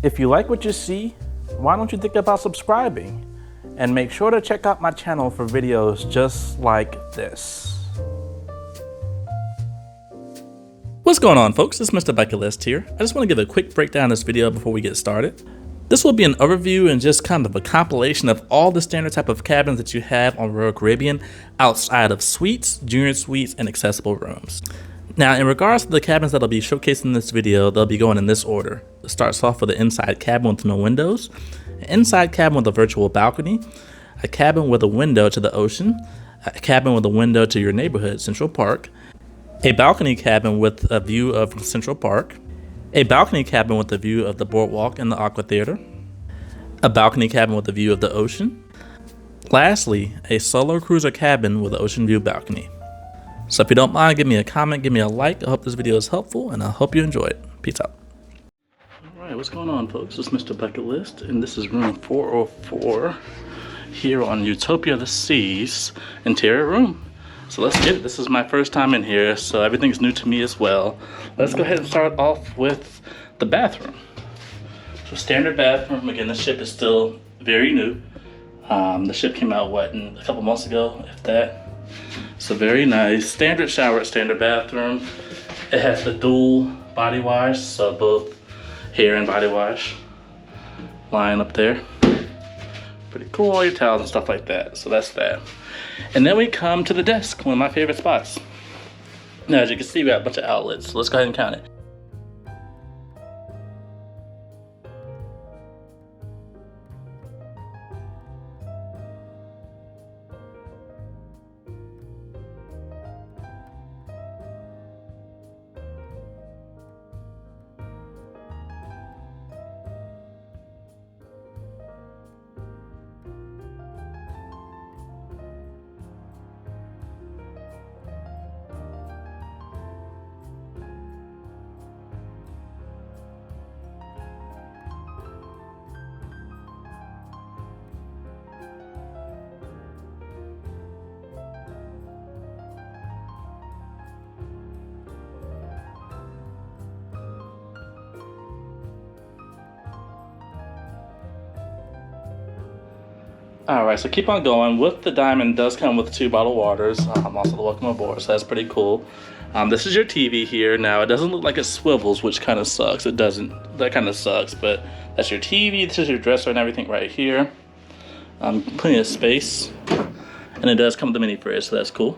If you like what you see, why don't you think about subscribing? And make sure to check out my channel for videos just like this. What's going on, folks? It's MrBucketlist here. I just want to give a quick breakdown of this video before we get started. This will be an overview and just kind of a compilation of all the standard type of cabins that you have on Royal Caribbean outside of suites, junior suites, and accessible rooms. Now, in regards to the cabins that I'll be showcasing in this video, they'll be going in this order. It starts off with an inside cabin with no windows, an inside cabin with a virtual balcony, a cabin with a window to the ocean, a cabin with a window to your neighborhood, Central Park, a balcony cabin with a view of Central Park, a balcony cabin with a view of the Boardwalk and the Aqua Theater, a balcony cabin with a view of the ocean, lastly, a solo cruiser cabin with an ocean view balcony. So if you don't mind, give me a comment, give me a like. I hope this video is helpful, and I hope you enjoy it. Peace out. All right, what's going on, folks? It's MrBucketlist, and this is room 404 here on Utopia the Seas interior room. So let's get it. This is my first time in here, so everything's new to me as well. Let's go ahead and start off with the bathroom. So standard bathroom. Again, the ship is still very new. The ship came out, a couple months ago, if that. So very nice. Standard shower, standard bathroom. It has the dual body wash, so both hair and body wash line up there. Pretty cool, all your towels and stuff like that. So that's that. And then we come to the desk, one of my favorite spots. Now, as you can see, we got a bunch of outlets. So let's go ahead and count it. Alright, so keep on going. With the diamond does come with 2 bottled waters. Also the welcome aboard, so that's pretty cool. This is your TV here. Now, it doesn't look like it swivels, which kind of sucks. It doesn't. That kind of sucks, but that's your TV. This is your dresser and everything right here. Plenty of space. And it does come with a mini fridge, so that's cool.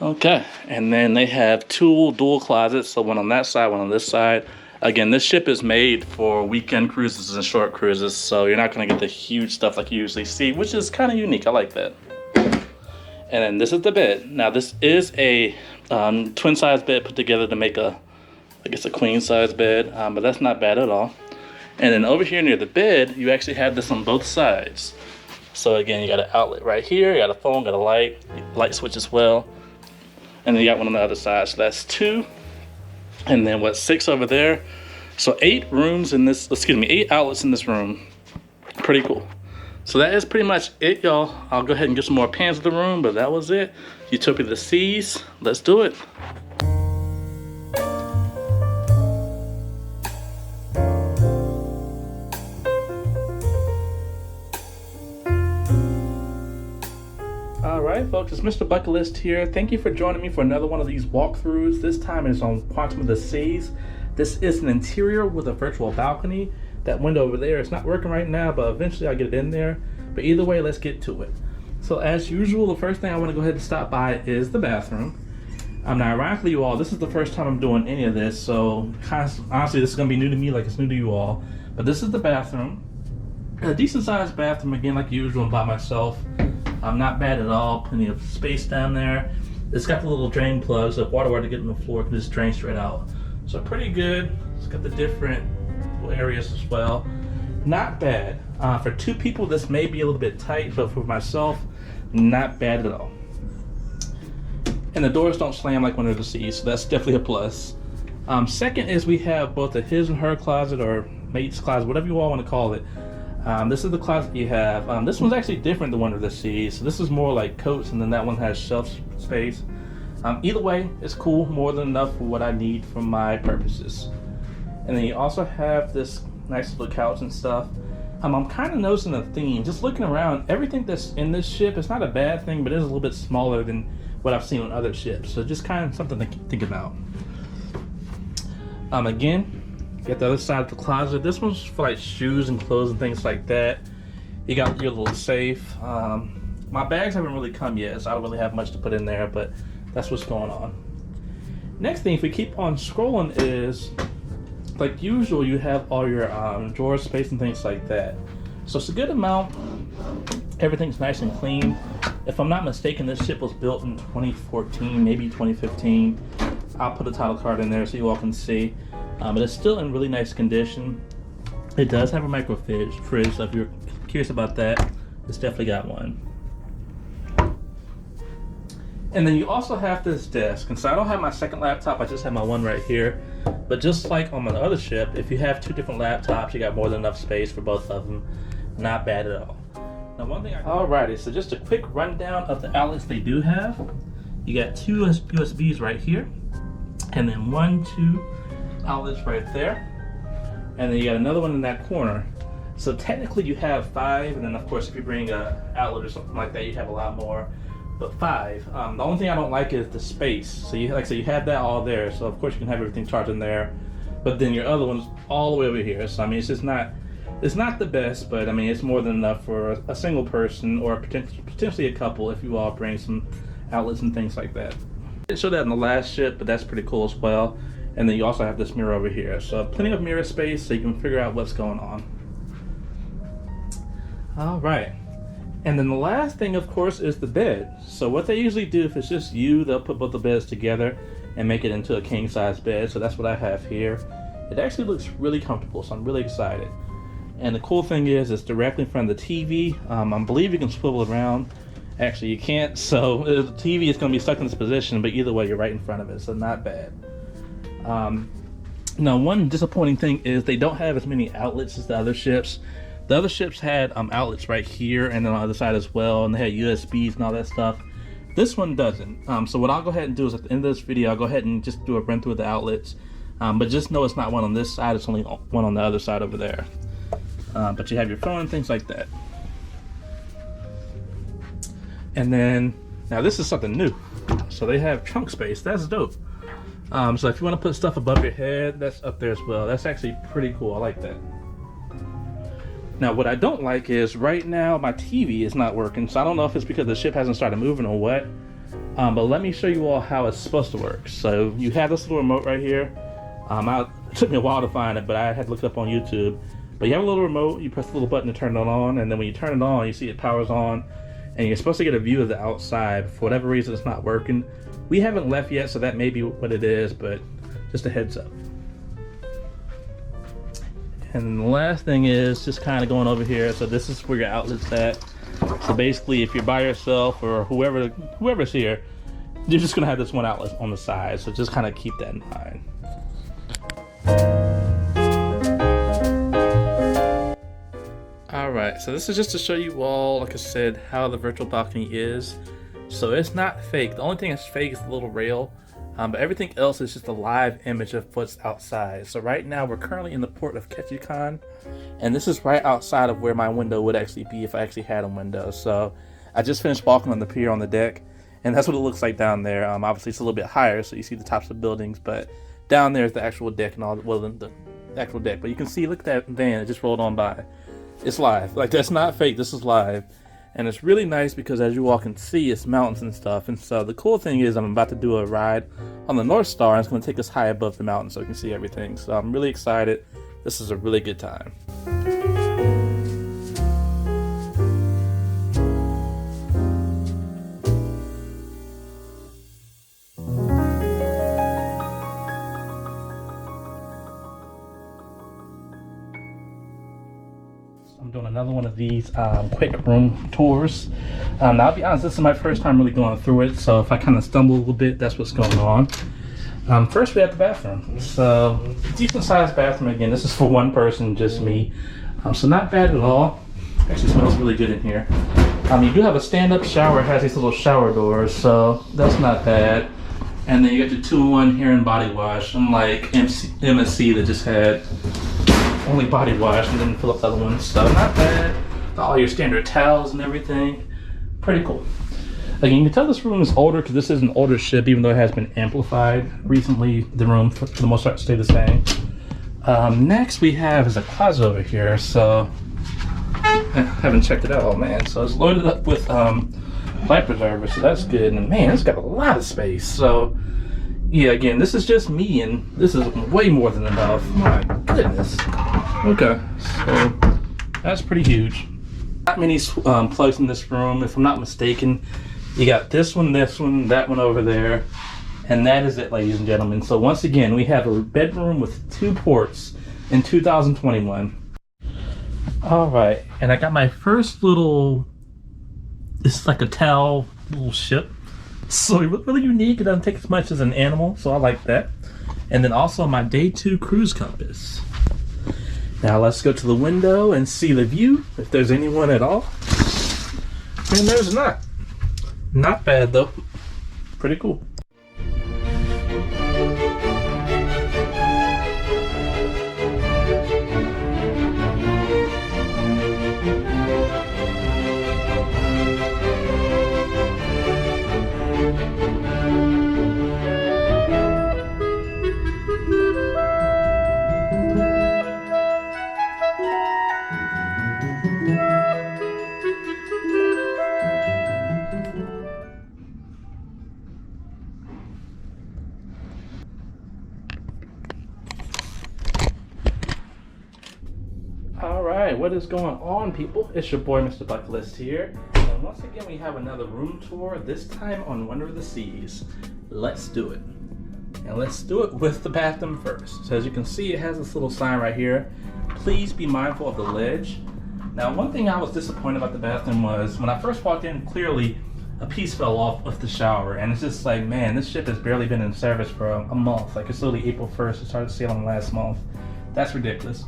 Okay, and then they have 2 dual closets, so one on that side, one on this side. Again, this ship is made for weekend cruises and short cruises, so you're not going to get the huge stuff like you usually see, which is kind of unique. I like that. And then this is the bed. Now, this is a twin-size bed put together to make I guess a queen-size bed, but that's not bad at all. And then over here near the bed, you actually have this on both sides. So again, you got an outlet right here, you got a phone, got a light switch as well. And then you got one on the other side, so that's 2. And then 6 over there. So 8 rooms in this, 8 outlets in this room. Pretty cool. So that is pretty much it, y'all. I'll go ahead and get some more pans of the room, but that was it. Utopia the Seas. Let's do it. Alright, folks, it's MrBucketlist here. Thank you for joining me for another one of these walkthroughs. This time it's on Quantum of the Seas. This is an interior with a virtual balcony. That window over there, it's not working right now, but eventually I'll get it in there. But either way, let's get to it. So as usual, the first thing I want to go ahead and stop by is the bathroom. Now, ironically, you all, this is the first time I'm doing any of this, so honestly, this is going to be new to me like it's new to you all. But this is the bathroom. A decent sized bathroom, again, like usual, by myself. Not bad at all, plenty of space down there. It's got the little drain plugs, so if water were to get on the floor, it can just drain straight out. So pretty good. It's got the different areas as well. Not bad. For 2 people, this may be a little bit tight, but for myself, not bad at all. And the doors don't slam like under the seas, so that's definitely a plus. Second is we have both a his and her closet, or mate's closet, whatever you all want to call it. This is the closet you have. This one's actually different than Under the Sea. So this is more like coats, and then that one has shelf space. Either way, it's cool, more than enough for what I need for my purposes. And then you also have this nice little couch and stuff. I'm kind of noticing a theme. Just looking around, everything that's in this ship is not a bad thing, but it is a little bit smaller than what I've seen on other ships. So just kind of something to think about. Again, you got the other side of the closet. This one's for like shoes and clothes and things like that. You got your little safe. My bags haven't really come yet, so I don't really have much to put in there, but that's what's going on. Next thing, if we keep on scrolling, is like usual, you have all your drawer space and things like that. So it's a good amount. Everything's nice and clean. If I'm not mistaken, this ship was built in 2014, maybe 2015. I'll put a title card in there so you all can see. But it's still in really nice condition. It does have a micro fridge, so if you're curious about that, it's definitely got one. And then you also have this desk. And so I don't have my second laptop, I just have my one right here. But just like on my other ship, if you have two different laptops, you got more than enough space for both of them. Not bad at all. Now one thing Alrighty, so just a quick rundown of the outlets they do have. You got two USBs right here. And then 2 outlets right there. And then you got another one in that corner. So technically you have 5, and then of course if you bring an outlet or something like that, you have a lot more. But 5. The only thing I don't like is the space. So you, like I said, you have that all there. So of course you can have everything charged in there. But then your other one's all the way over here. So I mean, it's just not the best, but I mean, it's more than enough for a single person or potentially a couple if you all bring some outlets and things like that. I didn't show that in the last ship, but that's pretty cool as well. And then you also have this mirror over here. So plenty of mirror space so you can figure out what's going on. All right. And then the last thing, of course, is the bed. So what they usually do, if it's just you, they'll put both the beds together and make it into a king-size bed. So that's what I have here. It actually looks really comfortable, so I'm really excited. And the cool thing is, it's directly in front of the TV. I believe you can swivel around. Actually, you can't, so the TV is going to be stuck in this position, but either way, you're right in front of it, so not bad. Now, one disappointing thing is they don't have as many outlets as the other ships. The other ships had outlets right here and then on the other side as well, and they had USBs and all that stuff. This one doesn't. So what I'll go ahead and do is at the end of this video, I'll go ahead and just do a run through of the outlets. But just know it's not one on this side, it's only one on the other side over there. But you have your phone and things like that. And then, now this is something new. So they have trunk space, that's dope. So if you want to put stuff above your head, that's up there as well. That's actually pretty cool, I like that. Now what I don't like is right now my TV is not working, so I don't know if it's because the ship hasn't started moving or what. But let me show you all how it's supposed to work. So you have this little remote right here. It took me a while to find it, but I had to look it up on YouTube. But you have a little remote, you press the little button to turn it on, and then when you turn it on, you see it powers on, and you're supposed to get a view of the outside. For whatever reason, it's not working. We haven't left yet, so that may be what it is, but just a heads up. And the last thing is just kind of going over here. So this is where your outlet's at. So basically, if you're by yourself or whoever's here, you're just gonna have this one outlet on the side. So just kind of keep that in mind. Alright, so this is just to show you all, like I said, how the virtual balcony is. So it's not fake. The only thing that's fake is the little rail. But everything else is just a live image of what's outside. So right now we're currently in the port of Ketchikan, and this is right outside of where my window would actually be if I actually had a window. So I just finished walking on the pier on the deck, and that's what it looks like down there. Obviously it's a little bit higher, so you see the tops of buildings, but down there is the actual deck and all, well, the actual deck. But you can see, look at that van, it just rolled on by. It's live. Like, that's not fake, this is live. And it's really nice because as you all can see, it's mountains and stuff. And so the cool thing is I'm about to do a ride on the North Star, and it's going to take us high above the mountain so you can see everything. So I'm really excited. This is a really good time. I'm doing another one of these quick room tours. Now I'll be honest, this is my first time really going through it, so if I kind of stumble a little bit, that's what's going on. First we have the bathroom. So decent sized bathroom. Again, this is for one person, just me. So not bad at all. Actually smells really good in here. You do have a stand-up shower. It has these little shower doors, so that's not bad. And then you got your 2-in-1 hair and body wash, unlike MSC that just had only body wash and then fill up the other ones. So not bad. All your standard towels and everything. Pretty cool. Again, you can tell this room is older because this is an older ship, even though it has been amplified recently. The room, for the most part, stayed the same. Next we have is a closet over here. So I haven't checked it out. Oh man, so it's loaded up with light preserver, so that's good. And man, it's got a lot of space. So yeah, again, this is just me, and this is way more than enough. My goodness. Okay, so that's pretty huge. Not many plugs in this room. If I'm not mistaken, you got this one, that one over there, and that is it, ladies and gentlemen. So once again, we have a bedroom with 2 ports in 2021. All right, and I got my first little, it's like a towel little ship. So it was really unique. It doesn't take as much as an animal, so I like that. And then also my day 2 cruise compass. Now let's go to the window and see the view, if there's anyone at all. And there's not. Not bad though. Pretty cool. Alright, what is going on, people? It's your boy MrBucketlist here, and once again we have another room tour, this time on Wonder of the Seas. Let's do it. And let's do it with the bathroom first. So as you can see, it has this little sign right here. Please be mindful of the ledge. Now, one thing I was disappointed about the bathroom was when I first walked in, clearly a piece fell off of the shower, and it's just like, man, this ship has barely been in service for a month. Like, it's literally April 1st, it started sailing last month. That's ridiculous.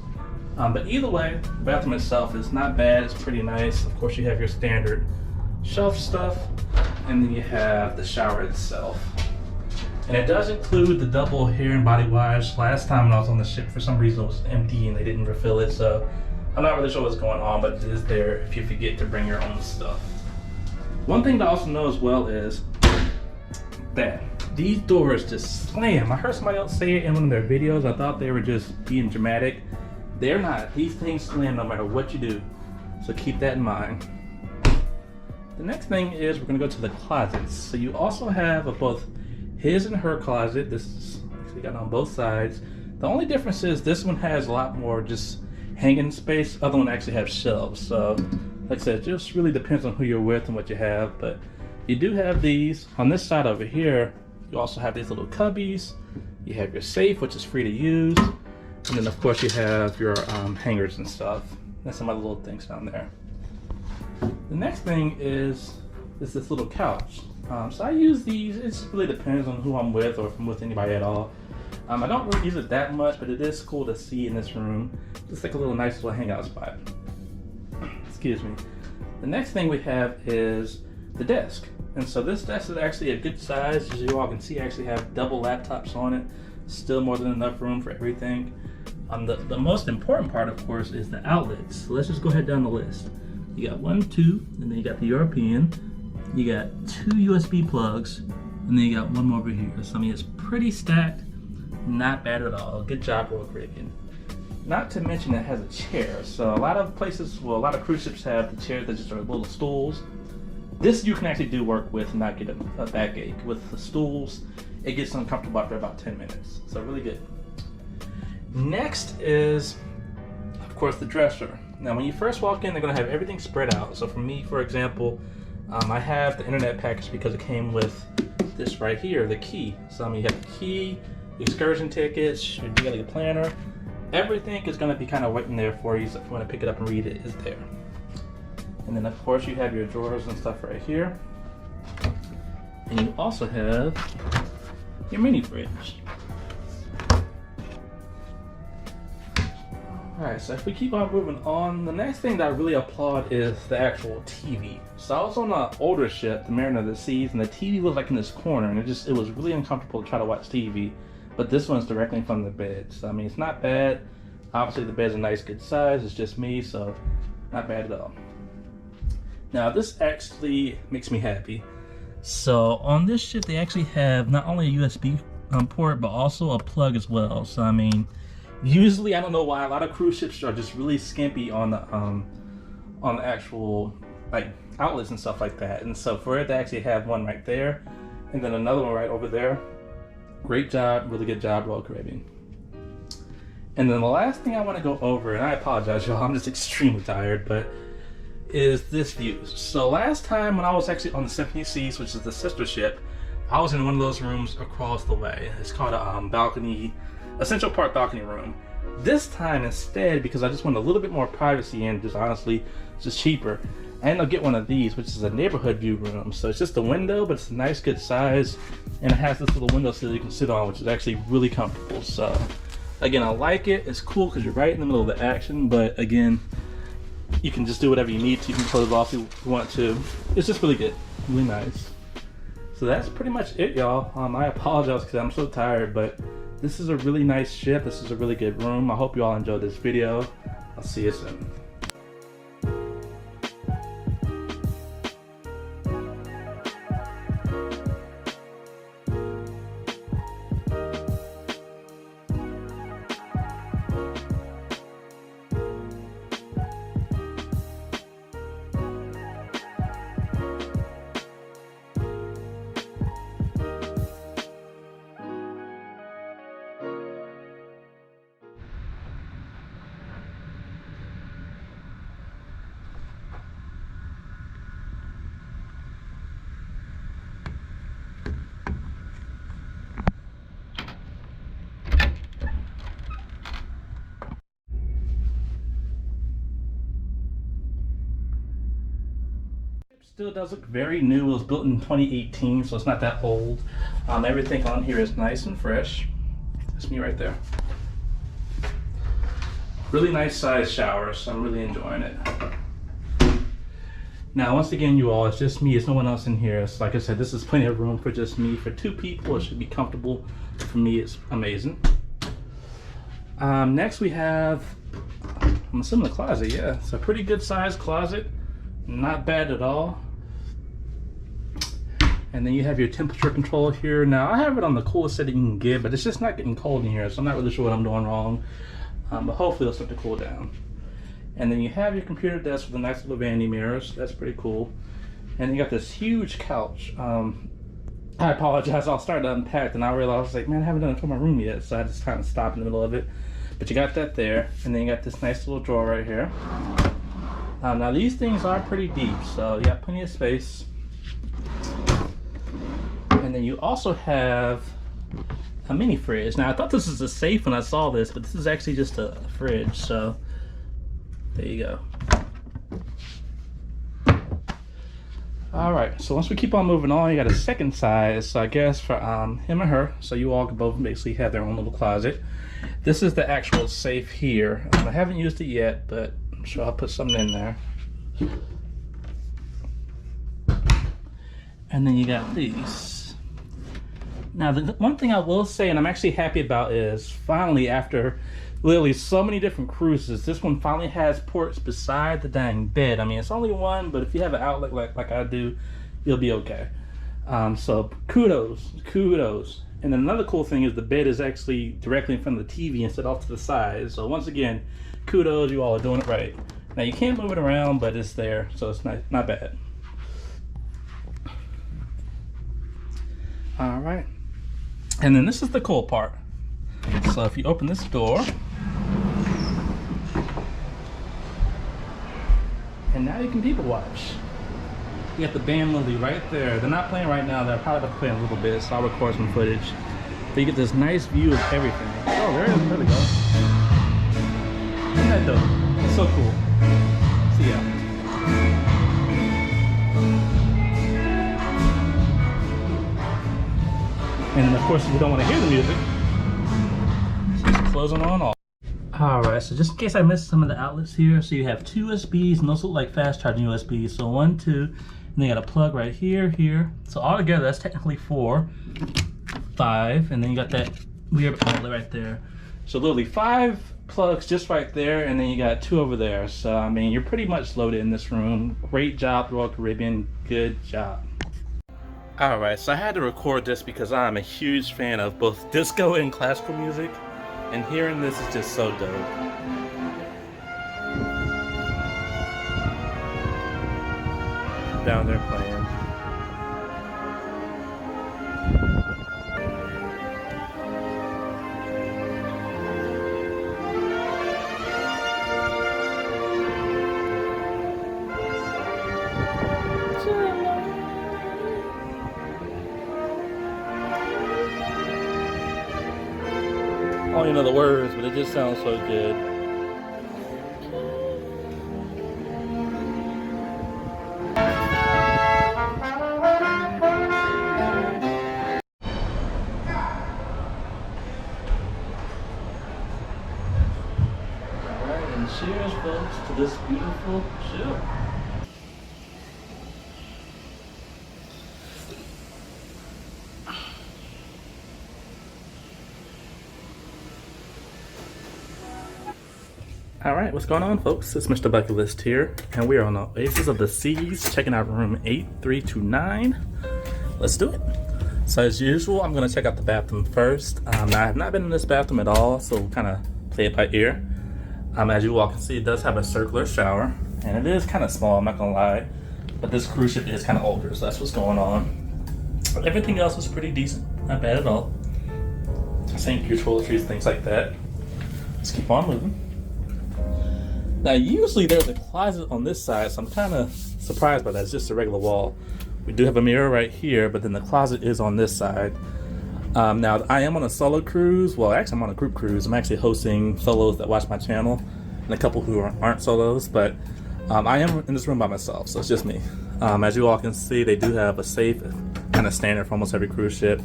But either way, the bathroom itself is not bad. It's pretty nice. Of course, you have your standard shelf stuff, and then you have the shower itself. And it does include the double hair and body wash. Last time when I was on the ship, for some reason it was empty and they didn't refill it, so I'm not really sure what's going on, but it is there if you forget to bring your own stuff. One thing to also know as well is that these doors just slam. I heard somebody else say it in one of their videos. I thought they were just being dramatic. They're not. These things slam no matter what you do, so keep that in mind. The next thing is we're going to go to the closets. So you also have both his and her closet. This is actually got on both sides. The only difference is this one has a lot more just hanging space. Other one actually has shelves. So like I said, it just really depends on who you're with and what you have. But you do have these. On this side over here, you also have these little cubbies. You have your safe, which is free to use. And then of course you have your hangers and stuff. That's some other little things down there. The next thing is this little couch. So I use these. It just really depends on who I'm with or if I'm with anybody at all. I don't really use it that much, but it is cool to see in this room. Just like a little nice little hangout spot. Excuse me. The next thing we have is the desk. And so this desk is actually a good size. As you all can see, I actually have double laptops on it. Still more than enough room for everything. The most important part, of course, is the outlets. So let's just go ahead down the list. You got 1, 2, and then you got the European. You got 2 USB plugs, and then you got one more over here. So I mean, it's pretty stacked. Not bad at all. Good job, Royal Caribbean. Not to mention it has a chair. So a lot of places, well, a lot of cruise ships have the chairs that just are little stools. This you can actually do work with and not get a backache. With the stools, it gets uncomfortable after about 10 minutes. So really good. Next is, of course, the dresser. Now, when you first walk in, they're going to have everything spread out. So for me, for example, I have the internet package because it came with this right here, the key. So I mean, you have the key, the excursion tickets, your daily planner. Everything is going to be kind of waiting there for you. So if you want to pick it up and read it, it's there. And then, of course, you have your drawers and stuff right here. And you also have your mini fridge. Alright, so if we keep on moving on, the next thing that I really applaud is the actual TV. So I was on an older ship, the Mariner of the Seas, and the TV was like in this corner, and it was really uncomfortable to try to watch TV. But this one's directly from the bed, so I mean, it's not bad. Obviously the bed's a nice good size, it's just me, so not bad at all. Now this actually makes me happy. So on this ship they actually have not only a USB port, but also a plug as well. So I mean, usually, I don't know why, a lot of cruise ships are just really skimpy on the actual like outlets and stuff like that. And so for it to actually have one right there, and then another one right over there, great job, really good job, Royal Caribbean. And then the last thing I want to go over, and I apologize, y'all, I'm just extremely tired, but is this view. So last time when I was actually on the Symphony Seas, which is the sister ship, I was in one of those rooms across the way. It's called a Central Park balcony room. This time instead, because I just want a little bit more privacy and just honestly, it's just cheaper, I ended up getting one of these, which is a neighborhood view room. So it's just a window, but it's a nice good size, and it has this little window sill you can sit on, which is actually really comfortable. So again, I like it. It's cool because you're right in the middle of the action, but again, you can just do whatever you need to. You can close it off if you want to. It's just really good, really nice. So that's pretty much it, y'all. I apologize because I'm so tired, but this is a really nice ship. This is a really good room. I hope you all enjoyed this video. I'll see you soon. Still does look very new. It was built in 2018, so it's not that old. Everything on here is nice and fresh. That's me right there. Really nice size shower, so I'm really enjoying it. Now, once again, you all, it's just me. It's no one else in here. So like I said, this is plenty of room for just me. For 2 people, it should be comfortable. For me, it's amazing. Next, we have, I'm assuming the closet. Yeah, it's a pretty good size closet. Not bad at all. And then you have your temperature control here. Now I have it on the coolest setting you can get, but it's just not getting cold in here, so I'm not really sure what I'm doing wrong. But hopefully it'll start to cool down. And then you have your computer desk with a nice little vanity mirrors. That's pretty cool. And you got this huge couch. I apologize, I'll start to unpack and I realized, like, man, I haven't done it for my room yet, so I just kind of stopped in the middle of it. But you got that there, and then you got this nice little drawer right here. Now these things are pretty deep, so you got plenty of space. And then you also have a mini fridge. Now I thought this was a safe when I saw this, but this is actually just a fridge, so there you go. Alright, so once we keep on moving on, you got a second size, so I guess for him or her, so you all can both basically have their own little closet. This is the actual safe here. I haven't used it yet, but I'm sure I'll put something in there. And then you got these. Now the one thing I will say, and I'm actually happy about, is finally after literally so many different cruises, this one finally has ports beside the dang bed. I mean, it's only one, but if you have an outlet like I do, you'll be okay. So kudos. And then another cool thing is the bed is actually directly in front of the TV instead off to the side. So once again, kudos, you all are doing it right. Now you can't move it around, but it's there, so it's not bad. All right, and then this is the cool part. So if you open this door, and now you can people watch. You got the band literally right there. They're not playing right now. They're probably about to play in a little bit, so I'll record some footage. But you get this nice view of everything. Oh, there it is. There we go. Isn't that dope? It's so cool. So yeah. And of course, if you don't want to hear the music, just close them on off. Alright, so just in case I missed some of the outlets here, so you have two USBs, and those look like fast charging USBs. So 1, 2, and then you got a plug right here, here. So all together, that's technically 4, 5, and then you got that weird outlet right there. So literally 5 plugs just right there, and then you got 2 over there. So I mean, you're pretty much loaded in this room. Great job, Royal Caribbean. Good job. Alright, so I had to record this because I'm a huge fan of both disco and classical music. And hearing this is just so dope. Down there playing. I don't even know the words, but it just sounds so good. Alright, and cheers, folks, to this beautiful show. Alright, what's going on, folks? It's MrBucketlist here, and we are on the Oasis of the Seas, checking out room 8329. Let's do it. So as usual, I'm going to check out the bathroom first. Now, I have not been in this bathroom at all, so we'll kind of play it by ear. As you all can see, it does have a circular shower, and it is kind of small, I'm not going to lie. But this cruise ship is kind of older, so that's what's going on. But everything else was pretty decent, not bad at all. Same toiletries, things like that. Let's keep on moving. Now, usually there's a closet on this side, so I'm kind of surprised by that. It's just a regular wall. We do have a mirror right here, but then the closet is on this side. Now, I am on a solo cruise. Well, actually, I'm on a group cruise. I'm actually hosting solos that watch my channel, and a couple who aren't solos, but I am in this room by myself, so it's just me. As you all can see, they do have a safe, kind of standard for almost every cruise ship,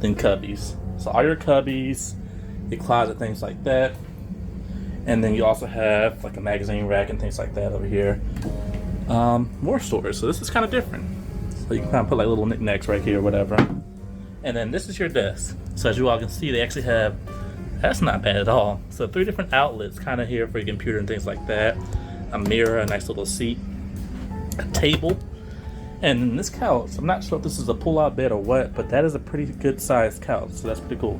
then cubbies. So all your cubbies, your closet, things like that. And then you also have like a magazine rack and things like that over here. More storage, so this is kind of different. So you can kind of put like little knickknacks right here or whatever. And then this is your desk. So as you all can see, they actually have, that's not bad at all. So 3 different outlets kind of here for your computer and things like that. A mirror, a nice little seat, a table. And then this couch, I'm not sure if this is a pull-out bed or what, but that is a pretty good sized couch, so that's pretty cool.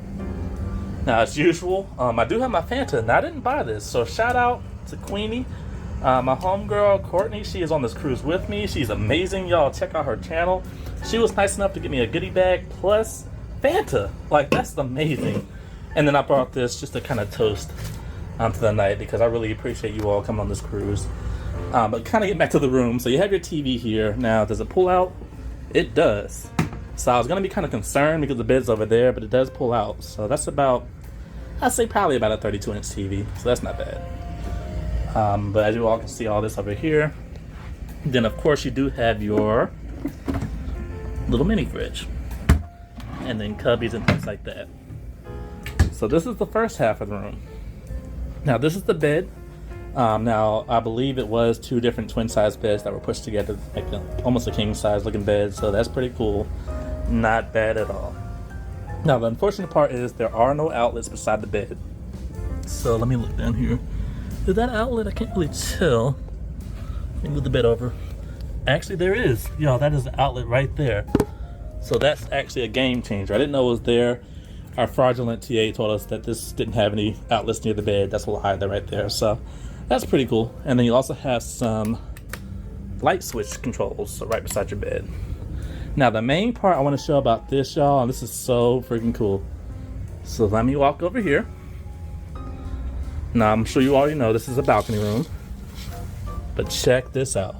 Now, as usual, I do have my Fanta, and I didn't buy this, so shout out to Queenie. My homegirl, Courtney, she is on this cruise with me. She's amazing, y'all. Check out her channel. She was nice enough to get me a goodie bag plus Fanta. Like, that's amazing. And then I brought this just to kind of toast to the night, because I really appreciate you all coming on this cruise. But kind of get back to the room. So you have your TV here. Now, does it pull out? It does. So I was going to be kind of concerned because the bed's over there, but it does pull out. So that's about, I'd say probably about a 32-inch TV. So that's not bad. But as you all can see, all this over here. Then, of course, you do have your little mini fridge. And then cubbies and things like that. So this is the first half of the room. Now, this is the bed. Now, I believe it was 2 different twin-size beds that were pushed together, like almost a king-size looking bed. So that's pretty cool. Not bad at all. Now, the unfortunate part is there are no outlets beside the bed. So let me look down here. Is that outlet? I can't really tell. Let me move the bed over. Actually, there is. Y'all, that is the outlet right there. So that's actually a game changer. I didn't know it was there. Our fraudulent TA told us that this didn't have any outlets near the bed. That's a lie there right there. So that's pretty cool. And then you also have some light switch controls right beside your bed. Now, the main part I want to show about this, y'all, and this is so freaking cool. So let me walk over here. Now, I'm sure you already know this is a balcony room, but check this out.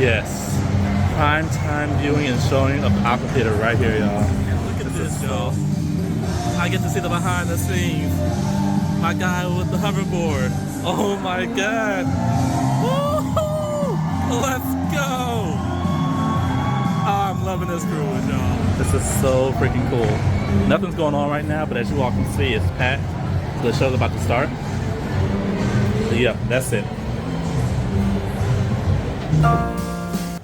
Yes, prime time viewing and showing of Aqua Theater right here, y'all. And look at this, y'all. I get to see the behind the scenes. My guy with the hoverboard. Oh my God. Woo-hoo! Let's go. I'm loving this cruise, y'all. This is so freaking cool. Nothing's going on right now, but as you all can see, it's packed. So the show's about to start. But yeah, that's it.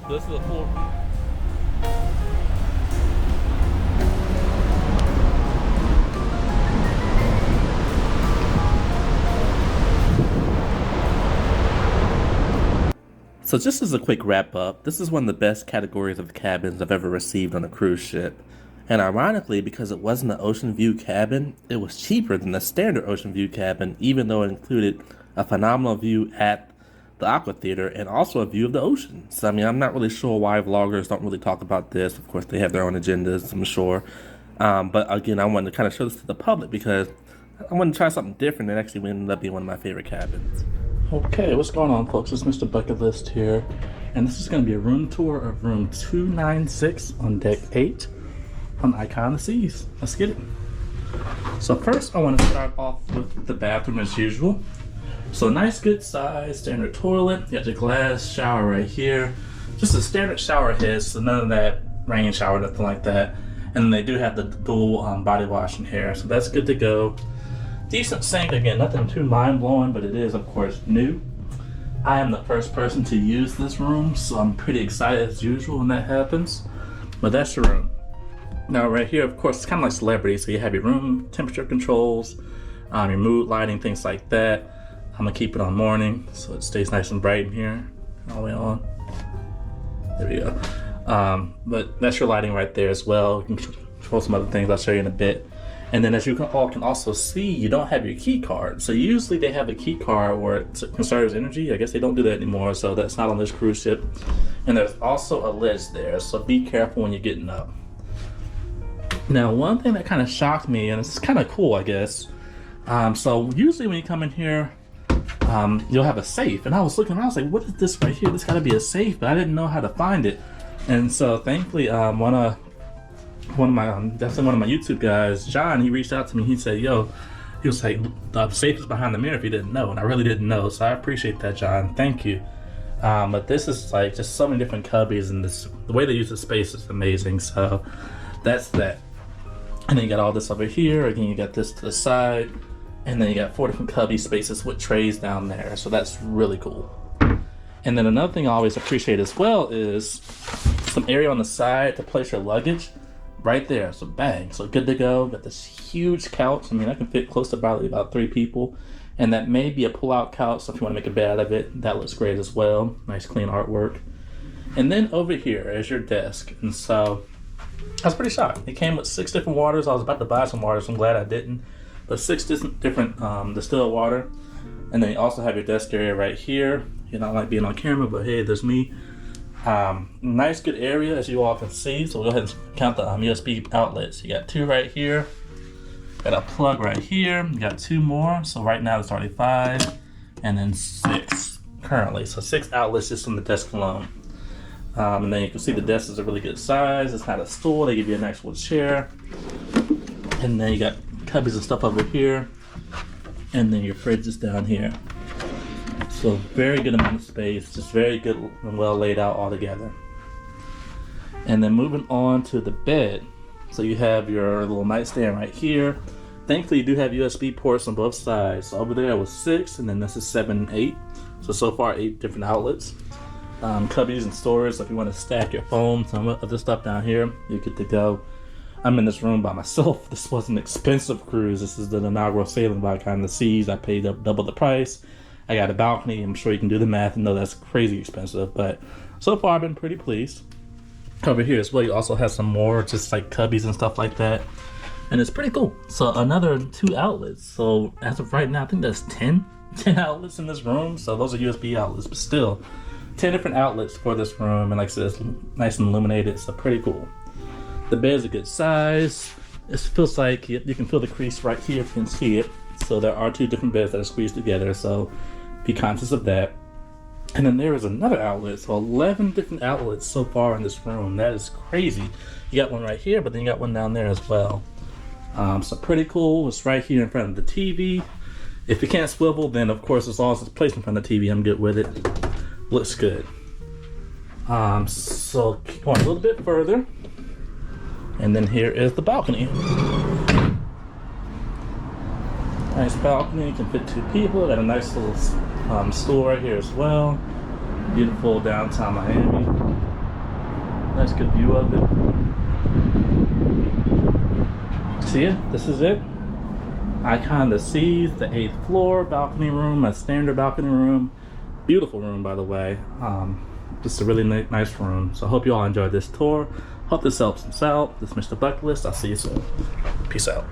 This is a full. So just as a quick wrap up, this is one of the best categories of cabins I've ever received on a cruise ship. And ironically, because it wasn't an ocean view cabin, it was cheaper than the standard ocean view cabin, even though it included a phenomenal view at the Aqua Theater and also a view of the ocean. So I mean, I'm not really sure why vloggers don't really talk about this. Of course, they have their own agendas, I'm sure. But again, I wanted to kind of show this to the public because I wanted to try something different and actually ended up being one of my favorite cabins. Okay, what's going on, folks? It's MrBucketlist here, and this is going to be a room tour of room 296 on deck 8 on Icon of the Seas. Let's get it. So first, I want to start off with the bathroom as usual. So nice, good size, standard toilet. You got your glass shower right here. Just a standard shower head, so none of that rain shower, nothing like that. And then they do have the dual body wash in here, so that's good to go. Decent sink, again, nothing too mind-blowing, but it is, of course, new. I am the first person to use this room, so I'm pretty excited as usual when that happens. But that's your room. Now, right here, of course, it's kind of like Celebrity, so you have your room temperature controls, your mood lighting, things like that. I'm gonna keep it on morning, so it stays nice and bright in here, all the way on. There we go. But that's your lighting right there as well. You can control some other things I'll show you in a bit. And then as you all can also see, you don't have your key card. So usually they have a key card where it conserves energy. I guess they don't do that anymore, so that's not on this cruise ship. And there's also a ledge there, so be careful when you're getting up. Now, one thing that kind of shocked me, and it's kind of cool, I guess. So usually when you come in here, you'll have a safe. And I was looking around, I was like, what is this right here? This gotta be a safe, but I didn't know how to find it. And so thankfully, one of my YouTube guys, John, he reached out to me. He said, yo, he was like, the safe is behind the mirror if you didn't know. And I really didn't know, so I appreciate that, John. Thank you. But this is like just so many different cubbies, and the way they use the space is amazing. So that's that. And then you got all this over here. Again, you got this to the side, and then you got 4 different cubby spaces with trays down there. So that's really cool. And then another thing I always appreciate as well is some area on the side to place your luggage. Right there, so bang, so good to go. Got this huge couch. I mean, I can fit close to probably about 3 people. And that may be a pull-out couch, so if you want to make a bed out of it, that looks great as well. Nice clean artwork. And then over here is your desk. And so, I was pretty shocked. It came with 6 different waters. I was about to buy some water, so I'm glad I didn't. But 6 different distilled water. And then you also have your desk area right here. You don't like being on camera, but hey, there's me. Nice good area as you all can see. So we'll go ahead and count the USB outlets. You got 2 right here, got a plug right here, you got 2 more, so right now it's already 5, and then 6 currently, so 6 outlets just on the desk alone. And then you can see the desk is a really good size. It's not a stool, they give you an actual chair. And then you got cubbies and stuff over here, and then your fridge is down here. So very good amount of space, just very good and well laid out all together. And then moving on to the bed. So you have your little nightstand right here. Thankfully you do have USB ports on both sides. So over there was 6, and then this is 7 and 8. So far 8 different outlets. Cubbies and storage, so if you want to stack your phone, some other stuff down here, you're good to go. I'm in this room by myself. This was an expensive cruise. This is the inaugural sailing by Icon of the Seas. I paid up double the price. I got a balcony. I'm sure you can do the math and know that's crazy expensive, but so far I've been pretty pleased. Over here as well, you also have some more just like cubbies and stuff like that, and it's pretty cool. So another 2 outlets. So as of right now, I think that's 10 outlets in this room. So those are USB outlets, but still 10 different outlets for this room, and like I said, it's nice and illuminated, so pretty cool. The bed's a good size. It feels like you can feel the crease right here if you can see it. So there are 2 different beds that are squeezed together, so be conscious of that. And then there is another outlet, so 11 different outlets so far in this room. That is crazy. You got one right here, but then you got one down there as well. So pretty cool. It's right here in front of the TV. If you can't swivel, then of course, as long as it's placed in front of the TV, I'm good with it. Looks good. So keep going a little bit further, and then here is the balcony. Nice balcony, you can fit 2 people. Got a nice little school right here as well. Beautiful downtown Miami. Nice good view of it. See it? This is it. Icon the seas, the 8th floor balcony room, a standard balcony room. Beautiful room, by the way. Just a really nice room. So I hope you all enjoyed this tour. Hope this helps us out. This is Mr. Bucketlist. I'll see you soon. Peace out.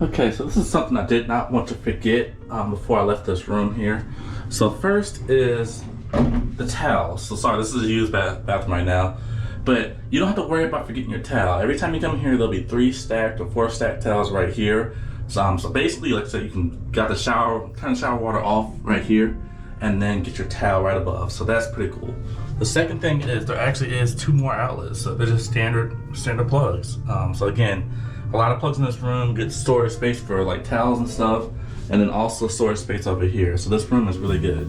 Okay, so this is something I did not want to forget before I left this room here. So first is the towels. So sorry, this is a used bathroom right now. But you don't have to worry about forgetting your towel. Every time you come here, there'll be 3 stacked or 4 stacked towels right here. So basically, like I said, you can got the shower, turn the shower water off right here, and then get your towel right above. So that's pretty cool. The second thing is there actually is 2 more outlets. So they're just standard plugs. So again, a lot of plugs in this room, good storage space for like towels and stuff, and then also storage space over here. So this room is really good.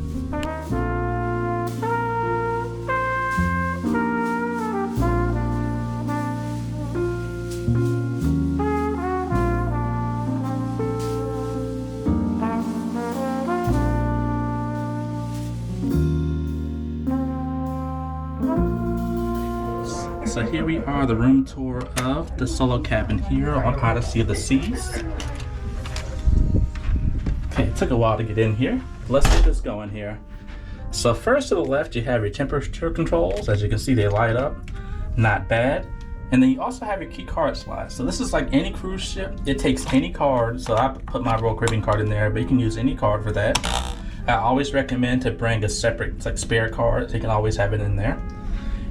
So here we are, the room tour of the solo cabin here on Odyssey of the Seas. Okay, it took a while to get in here. Let's get this going here. So first to the left, you have your temperature controls. As you can see, they light up. Not bad. And then you also have your key card slot. So this is like any cruise ship. It takes any card. So I put my Royal Caribbean card in there, but you can use any card for that. I always recommend to bring a separate like spare card. So you can always have it in there.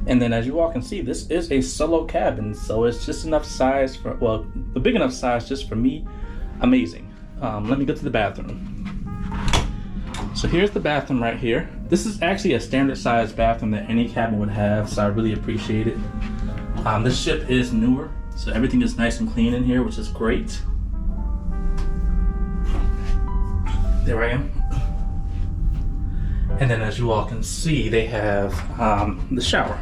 And then as you all can see, this is a solo cabin, so it's just enough size for, well, the big enough size just for me. Amazing. Let me go to the bathroom. So here's the bathroom right here. This is actually a standard size bathroom that any cabin would have, so I really appreciate it. This ship is newer, so everything is nice and clean in here, which is great. There I am. And then as you all can see, they have the shower.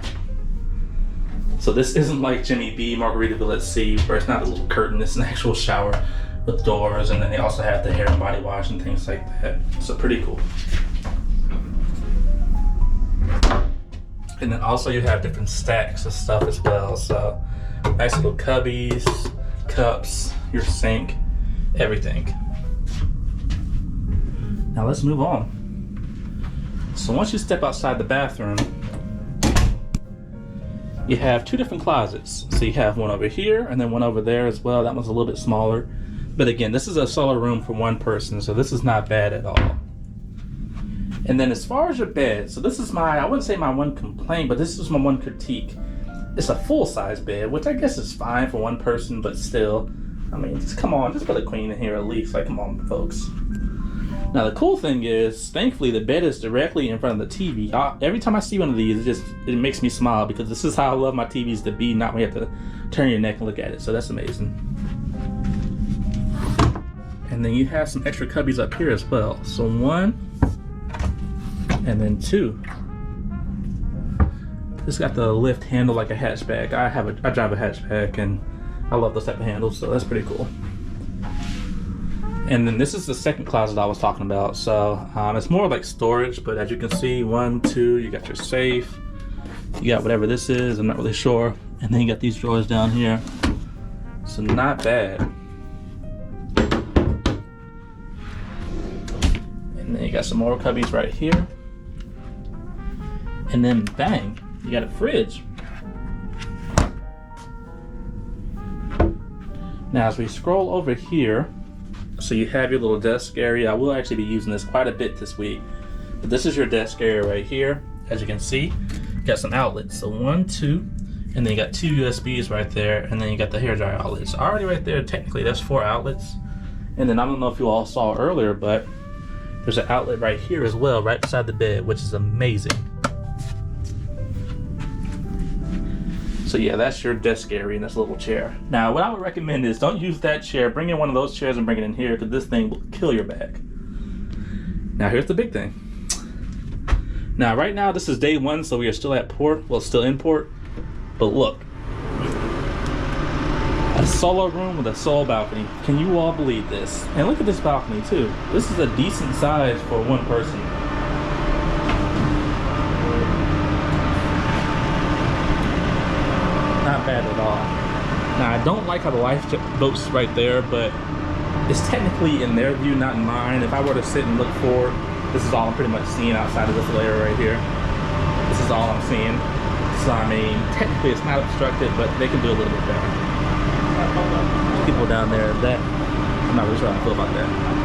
So this isn't like Jimmy B, Margaritaville at Sea, where it's not a little curtain, it's an actual shower with doors, and then they also have the hair and body wash and things like that. So pretty cool. And then also you have different stacks of stuff as well. So nice little cubbies, cups, your sink, everything. Now let's move on. So once you step outside the bathroom, you have 2 different closets. So you have one over here and then one over there as well. That one's a little bit smaller. But again, this is a solo room for 1 person, so this is not bad at all. And then as far as your bed, so this is my, I wouldn't say my one complaint, but this is my one critique. It's a full-size bed, which I guess is fine for 1 person, but still, I mean, just come on, just put a queen in here at least. Like, come on, folks. Now the cool thing is, thankfully the bed is directly in front of the TV. Every time I see one of these, it makes me smile, because this is how I love my TVs to be, not when you have to turn your neck and look at it. So that's amazing. And then you have some extra cubbies up here as well. So 1, and then 2. This got the lift handle like a hatchback. I drive a hatchback, and I love those type of handles, so that's pretty cool. And then this is the second closet I was talking about. So it's more like storage, but as you can see, 1, 2, you got your safe, you got whatever this is, I'm not really sure. And then you got these drawers down here. So not bad. And then you got some more cubbies right here. And then bang, you got a fridge. Now as we scroll over here, so you have your little desk area. I will actually be using this quite a bit this week. But this is your desk area right here. As you can see, you got some outlets. So 1, 2, and then you got 2 USBs right there, and then you got the hairdryer outlets. Already right there, technically that's 4 outlets. And then I don't know if you all saw earlier, but there's an outlet right here as well, right beside the bed, which is amazing. So yeah, that's your desk area and this little chair. Now, what I would recommend is don't use that chair. Bring in one of those chairs and bring it in here, because this thing will kill your back. Now, here's the big thing. Now, right now, this is day 1, so we are still at port. Well, still in port. But look. A solo room with a solo balcony. Can you all believe this? And look at this balcony, too. This is a decent size for one person. Not bad at all. Now, I don't like how the lifeboat's right there, but it's technically in their view, not in mine. If I were to sit and look forward, this is all I'm pretty much seeing outside of this layer right here. This is all I'm seeing. So, I mean, technically it's not obstructed, but they can do a little bit better. People down there, that, I'm not really sure how I feel about that.